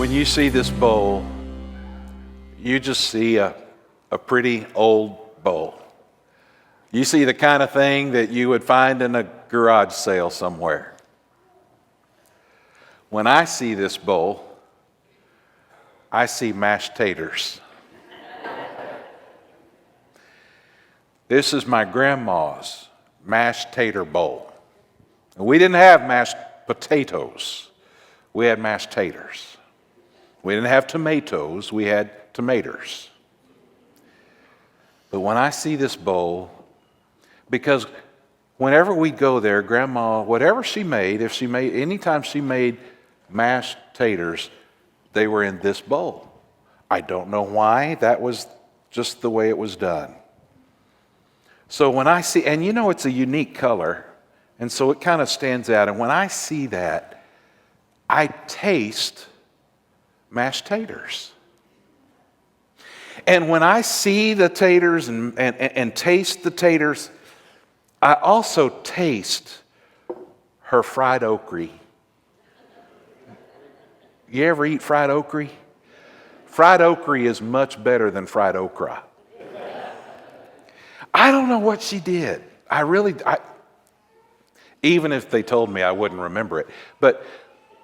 When you see this bowl, you just see a pretty old bowl. You see the kind of thing that you would find in a garage sale somewhere. When I see this bowl, I see mashed taters. This is my grandma's mashed tater bowl. We didn't have mashed potatoes. We had mashed taters. We didn't have tomatoes. We had tomatoes. But when I see this bowl, because whenever we go there, Grandma, whatever she made, anytime she made mashed taters, they were in this bowl. I don't know why. That was just the way it was done. So when I see, and it's a unique color, and so it kind of stands out. And when I see that, I taste mashed taters. And when I see the taters and taste the taters, I also taste her fried okra. You ever eat fried okra? Fried okra is much better than fried okra. I don't know what she did. Even if they told me, I wouldn't remember it. But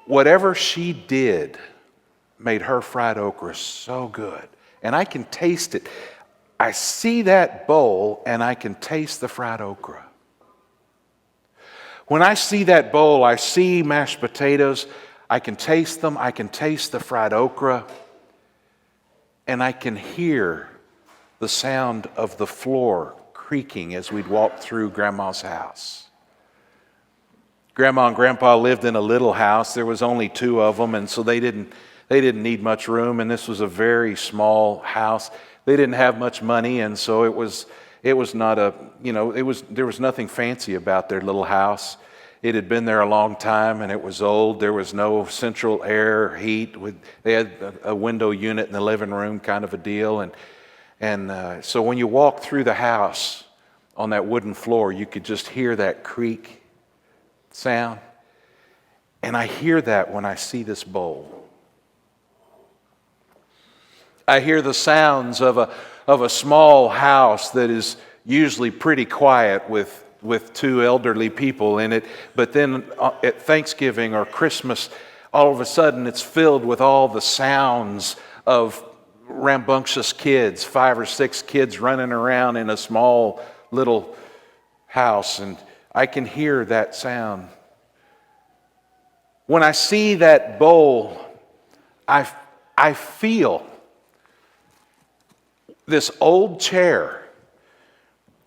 whatever she did made her fried okra so good. And I can taste it. I see that bowl and I can taste the fried okra. When I see that bowl, I see mashed potatoes. I can taste them. I can taste the fried okra. And I can hear the sound of the floor creaking as we'd walk through Grandma's house. Grandma and Grandpa lived in a little house. There was only two of them, and so they didn't need much room, and this was a very small house. They didn't have much money, and so it was not there was nothing fancy about their little house. It had been there a long time, and it was old. There was no central air heat. They had a window unit in the living room, kind of a deal, and so when you walk through the house on that wooden floor, you could just hear that creak sound. And I hear that when I see this bowl. I hear the sounds of a small house that is usually pretty quiet with two elderly people in it. But then at Thanksgiving or Christmas, all of a sudden it's filled with all the sounds of rambunctious kids, 5 or 6 kids running around in a small little house, and I can hear that sound. When I see that bowl, I feel this old chair.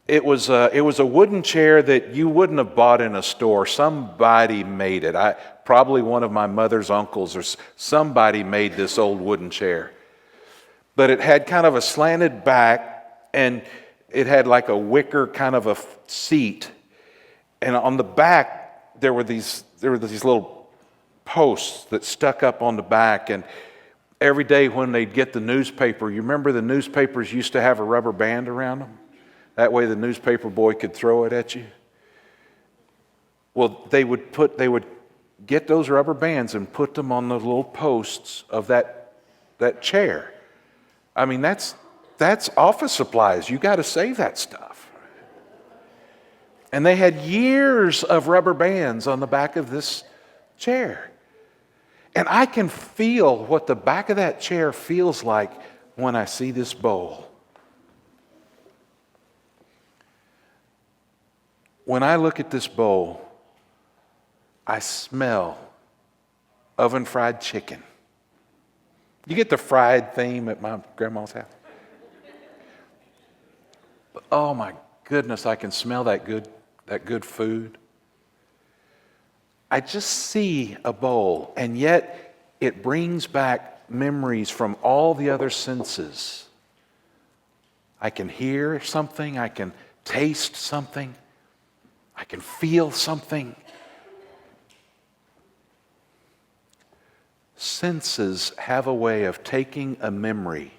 It was a wooden chair that you wouldn't have bought in a store. Somebody made it. Probably one of my mother's uncles or somebody made this old wooden chair. But it had kind of a slanted back, and it had like a wicker kind of a seat. And on the back, there were these little posts that stuck up on the back. And every day when they'd get the newspaper, you remember the newspapers used to have a rubber band around them? That way the newspaper boy could throw it at you. Well, they would get those rubber bands and put them on the little posts of that chair. I mean, that's office supplies. You got to save that stuff. And they had years of rubber bands on the back of this chair. And I can feel what the back of that chair feels like when I see this bowl. When I look at this bowl, I smell oven-fried chicken. You get the fried theme at my grandma's house? But, oh my goodness, I can smell that good food. I just see a bowl, and yet it brings back memories from all the other senses. I can hear something, I can taste something, I can feel something. Senses have a way of taking a memory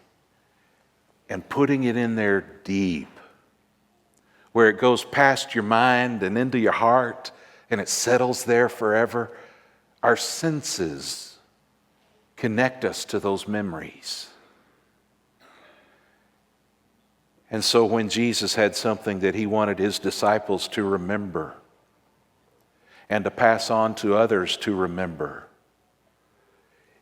and putting it in there deep, where it goes past your mind and into your heart and it settles there forever. Our senses connect us to those memories. And so when Jesus had something that he wanted his disciples to remember and to pass on to others to remember,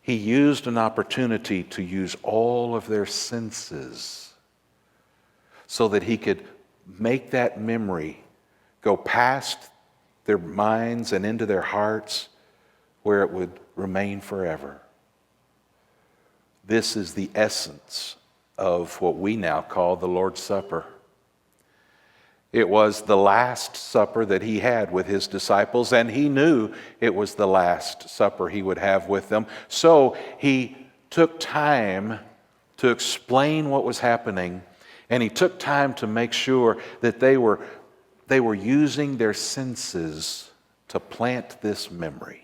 he used an opportunity to use all of their senses so that he could make that memory go past their minds and into their hearts where it would remain forever. This is the essence of what we now call the Lord's Supper. It was the last supper that he had with his disciples, and he knew it was the last supper he would have with them. So he took time to explain what was happening, and he took time to make sure that they were using their senses to plant this memory.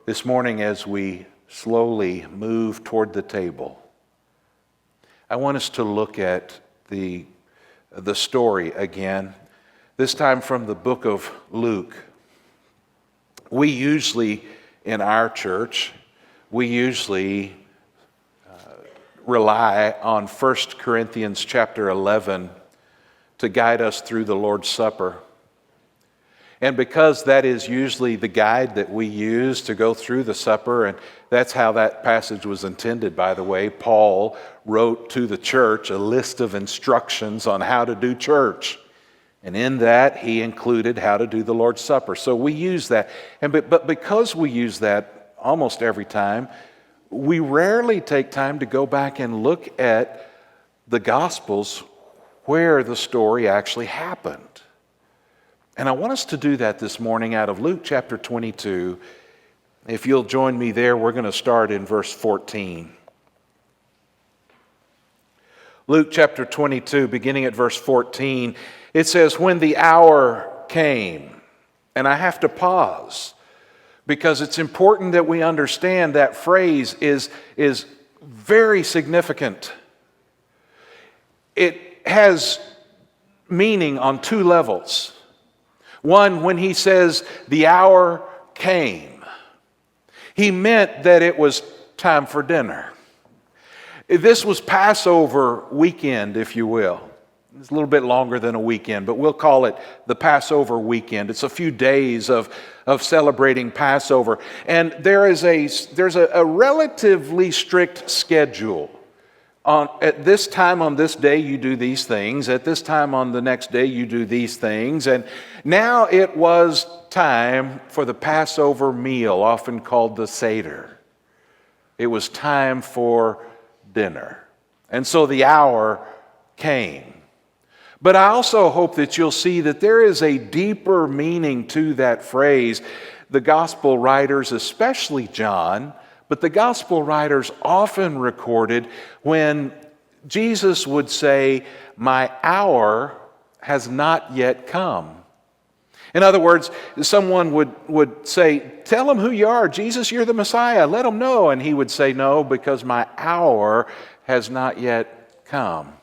This morning, as we slowly move toward the table, I want us to look at the story again, this time from the book of Luke. We usually, in our church, rely on 1 Corinthians chapter 11 to guide us through the Lord's Supper. And because that is usually the guide that we use to go through the supper, and that's how that passage was intended, by the way. Paul wrote to the church a list of instructions on how to do church. And in that, he included how to do the Lord's Supper. So we use that. But because we use that almost every time, we rarely take time to go back and look at the Gospels where the story actually happened. And I want us to do that this morning out of Luke chapter 22. If you'll join me there, we're going to start in verse 14. Luke chapter 22, beginning at verse 14, it says, "When the hour came," and I have to pause because it's important that we understand that phrase is very significant. It has meaning on two levels. One, when he says the hour came, he meant that it was time for dinner. This was Passover weekend, if you will. It's a little bit longer than a weekend, but we'll call it the Passover weekend. It's a few days of celebrating Passover. And there's a relatively strict schedule. At this time on this day you do these things. At this time on the next day you do these things. And now it was time for the Passover meal, often called the Seder. It was time for dinner. And so the hour came. But I also hope that you'll see that there is a deeper meaning to that phrase. The gospel writers, especially John, but the gospel writers often recorded when Jesus would say, "My hour has not yet come." In other words, someone would say, "Tell them who you are. Jesus, you're the Messiah. Let them know." And he would say, "No, because my hour has not yet come."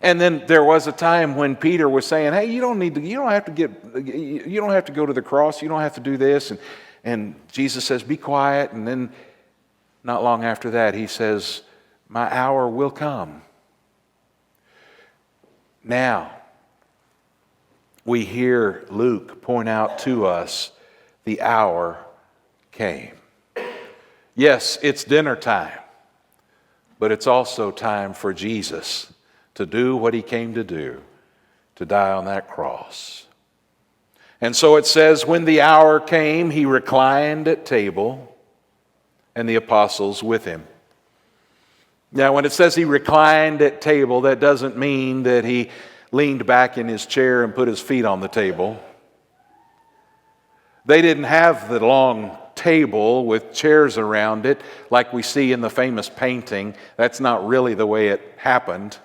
And then there was a time when Peter was saying, "Hey, you don't have to go to the cross. You don't have to do this." And Jesus says, "Be quiet." And then not long after that, he says, "My hour will come." Now, we hear Luke point out to us the hour came. Yes, it's dinner time, but it's also time for Jesus to do what he came to do, to die on that cross. And so it says, when the hour came, he reclined at table, and the apostles with him. Now, when it says he reclined at table, that doesn't mean that he leaned back in his chair and put his feet on the table. They didn't have the long table with chairs around it like we see in the famous painting. That's not really the way it happened.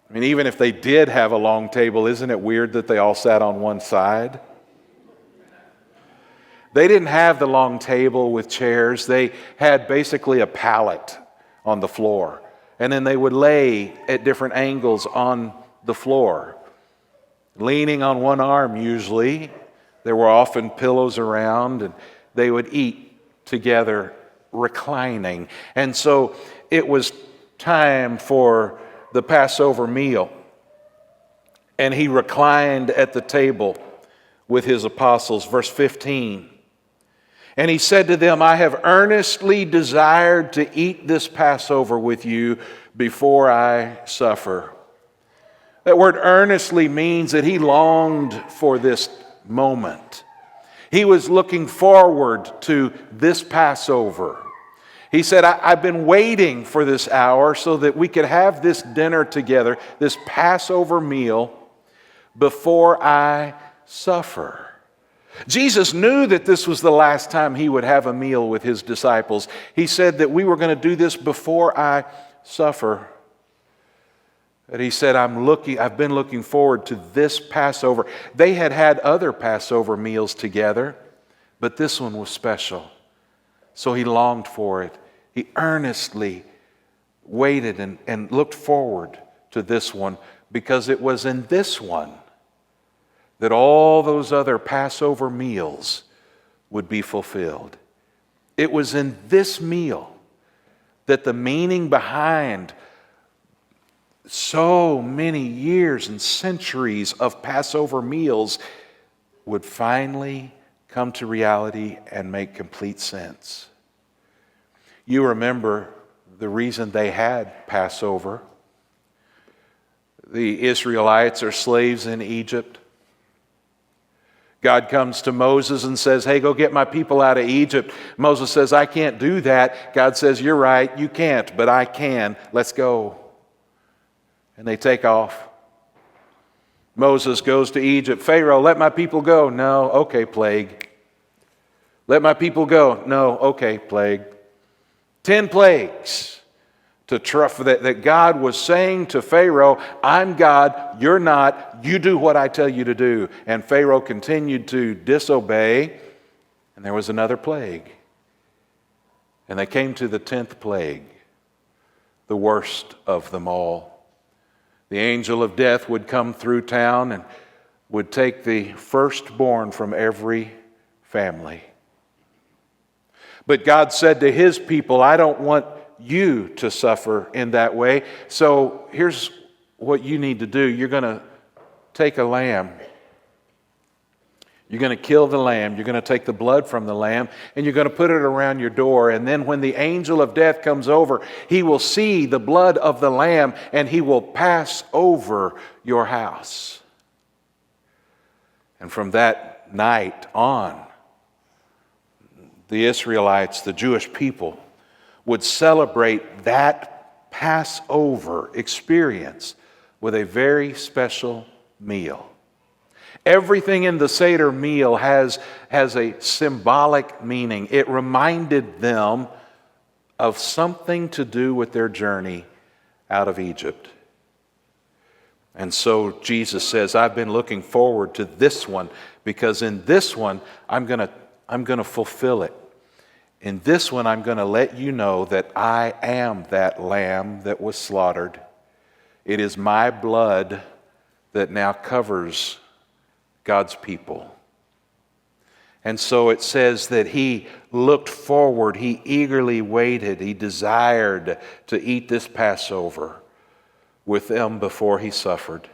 I mean, even if they did have a long table, isn't it weird that they all sat on one side? They didn't have the long table with chairs. They had basically a pallet on the floor. And then they would lay at different angles on the floor, leaning on one arm usually. There were often pillows around, and they would eat together, reclining. And so it was time for the Passover meal. And he reclined at the table with his apostles. Verse 15. And he said to them, I have earnestly desired to eat this Passover with you before I suffer. That word earnestly means that he longed for this moment. He was looking forward to this Passover. He said, I've been waiting for this hour so that we could have this dinner together, this Passover meal, before I suffer. Jesus knew that this was the last time he would have a meal with his disciples. He said that we were going to do this before I suffer. But he said, I've been looking forward to this Passover. They had had other Passover meals together, but this one was special. So he longed for it. He earnestly waited and looked forward to this one, because it was in this one that all those other Passover meals would be fulfilled. It was in this meal that the meaning behind so many years and centuries of Passover meals would finally come to reality and make complete sense. You remember the reason they had Passover. The Israelites are slaves in Egypt. God comes to Moses and says, hey, go get my people out of Egypt. Moses says, I can't do that. God says, you're right, you can't, but I can. Let's go. And they take off. Moses goes to Egypt. Pharaoh, let my people go. No, okay, plague. Let my people go. No, okay, plague. 10 plagues that God was saying to Pharaoh, I'm God, you're not, you do what I tell you to do. And Pharaoh continued to disobey, and there was another plague. And they came to the 10th plague, the worst of them all. The angel of death would come through town and would take the firstborn from every family. But God said to his people, I don't want you to suffer in that way. So here's what you need to do. You're going to take a lamb. You're going to kill the lamb. You're going to take the blood from the lamb, and you're going to put it around your door. And then when the angel of death comes over, he will see the blood of the lamb, and he will pass over your house. And from that night on, the Israelites, the Jewish people, would celebrate that Passover experience with a very special meal. Everything in the Seder meal has a symbolic meaning. It reminded them of something to do with their journey out of Egypt. And so Jesus says, I've been looking forward to this one, because in this one, I'm going to fulfill it. In this one, I'm going to let you know that I am that lamb that was slaughtered. It is my blood that now covers God's people. And so it says that he looked forward, he eagerly waited, he desired to eat this Passover with them before he suffered.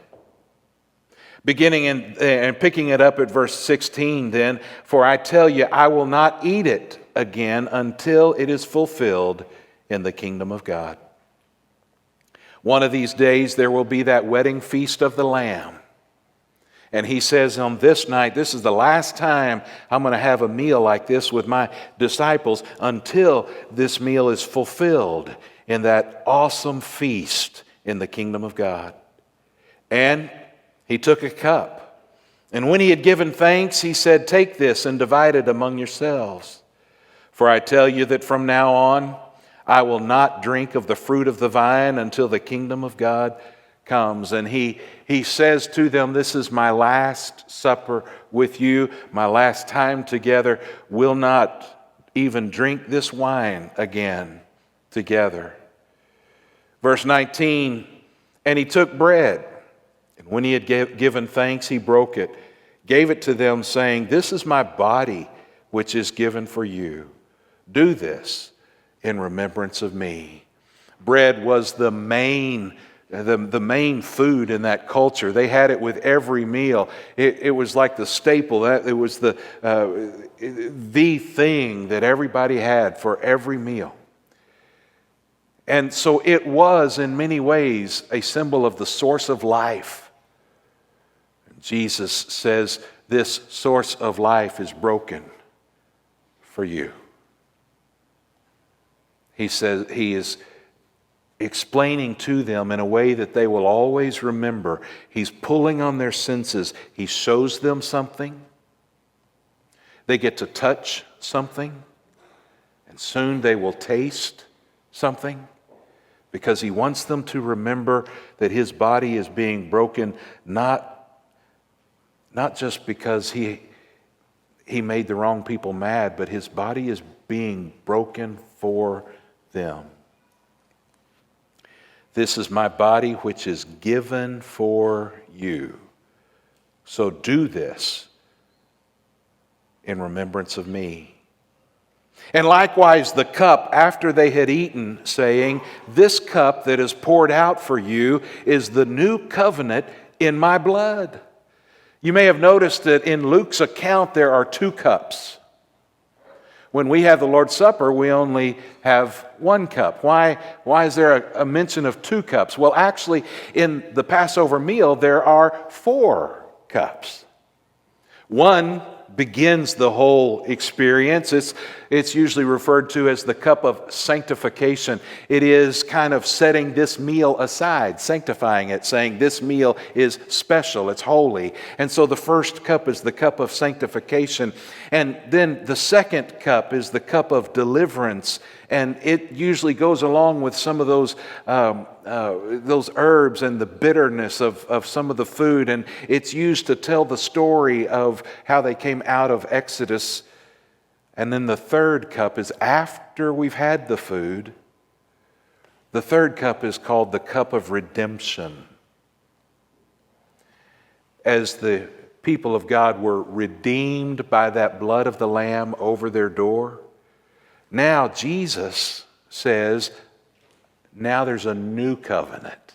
Beginning and picking it up at verse 16 then, for I tell you, I will not eat it again until it is fulfilled in the kingdom of God. One of these days there will be that wedding feast of the Lamb. And he says on this night, this is the last time I'm going to have a meal like this with my disciples until this meal is fulfilled in that awesome feast in the kingdom of God. And he took a cup. And when he had given thanks, he said, take this and divide it among yourselves. For I tell you that from now on, I will not drink of the fruit of the vine until the kingdom of God comes. And he says to them, this is my last supper with you, my last time together. We'll not even drink this wine again together. Verse 19, and he took bread, and when he had given thanks, he broke it, gave it to them, saying, this is my body, which is given for you. Do this in remembrance of me. Bread was the main food in that culture. They had it with every meal. It was like the staple. It was the thing that everybody had for every meal. And so it was, in many ways, a symbol of the source of life. Jesus says, this source of life is broken for you. He says he is explaining to them in a way that they will always remember. He's pulling on their senses. He shows them something. They get to touch something. And soon they will taste something. Because he wants them to remember that his body is being broken, not just because he made the wrong people mad, but his body is being broken for them. This is my body which is given for you. So do this in remembrance of me. And likewise the cup after they had eaten, saying, this cup that is poured out for you is the new covenant in my blood. You may have noticed that in Luke's account there are two cups. When we have the Lord's Supper, we only have one cup. Why is there a mention of two cups? Well, actually, in the Passover meal, there are 4 cups. One begins the whole experience. It's usually referred to as the cup of sanctification. It is kind of setting this meal aside, sanctifying it, saying this meal is special, it's holy. And so the first cup is the cup of sanctification. And then the second cup is the cup of deliverance. And it usually goes along with some of those herbs and the bitterness of some of the food. And it's used to tell the story of how they came out of Exodus. And then the third cup is after we've had the food. The third cup is called the cup of redemption. As the people of God were redeemed by that blood of the Lamb over their door, now Jesus says, now there's a new covenant.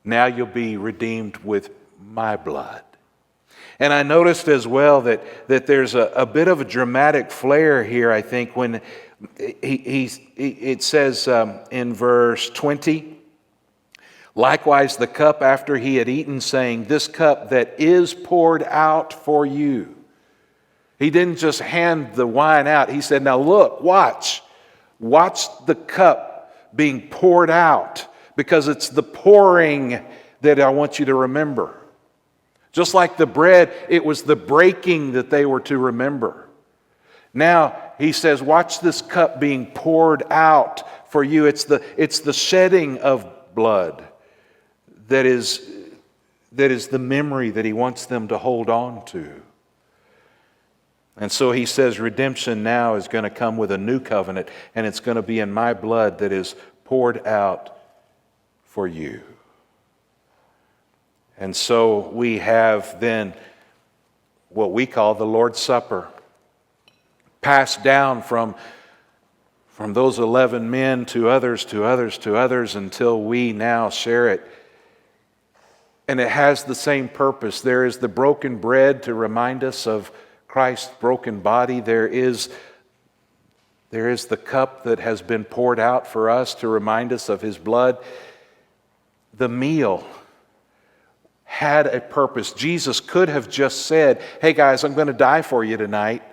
Now you'll be redeemed with my blood. And I noticed as well that there's a bit of a dramatic flair here, I think, when it says in verse 20, likewise the cup after he had eaten, saying, this cup that is poured out for you. He didn't just hand the wine out. He said, now look, watch the cup being poured out, because it's the pouring that I want you to remember. Just like the bread, it was the breaking that they were to remember. Now, he says, watch this cup being poured out for you. It's the shedding of blood that is the memory that he wants them to hold on to. And so he says redemption now is going to come with a new covenant, and it's going to be in my blood that is poured out for you. And so we have then what we call the Lord's Supper, passed down from those 11 men to others, until we now share it. And it has the same purpose. There is the broken bread to remind us of Christ's broken body. There is the cup that has been poured out for us to remind us of his blood. The meal had a purpose. Jesus could have just said, hey guys, I'm going to die for you tonight.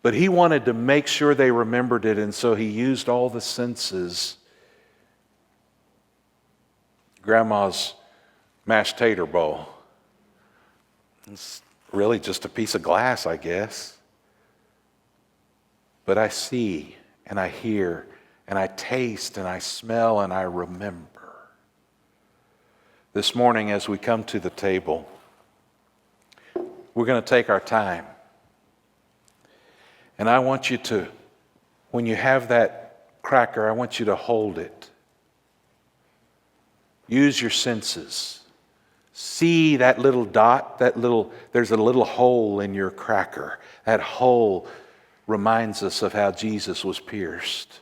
But he wanted to make sure they remembered it, and so he used all the senses. Grandma's mashed tater bowl. It's really just a piece of glass, I guess. But I see, and I hear, and I taste, and I smell, and I remember. This morning, as we come to the table, we're going to take our time. And I want you to, when you have that cracker, I want you to hold it. Use your senses. See that little dot, there's a little hole in your cracker. That hole reminds us of how Jesus was pierced.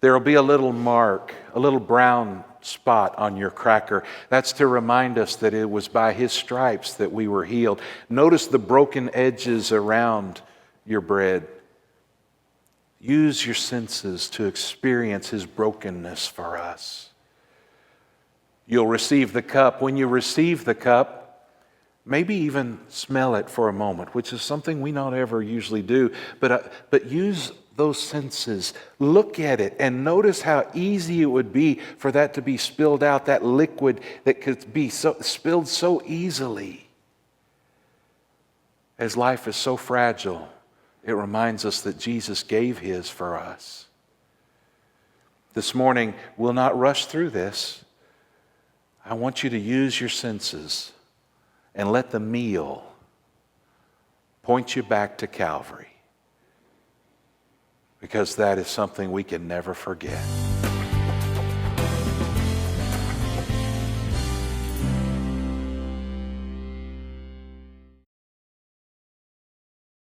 There will be a little mark, a little brown spot on your cracker. That's to remind us that it was by His stripes that we were healed. Notice the broken edges around your bread. Use your senses to experience His brokenness for us. You'll receive the cup. When you receive the cup, maybe even smell it for a moment, which is something we not ever usually do. But use those senses. Look at it and notice how easy it would be for that to be spilled out, that liquid that could be spilled so easily. As life is so fragile, it reminds us that Jesus gave His for us. This morning, we'll not rush through this. I want you to use your senses and let the meal point you back to Calvary, because that is something we can never forget.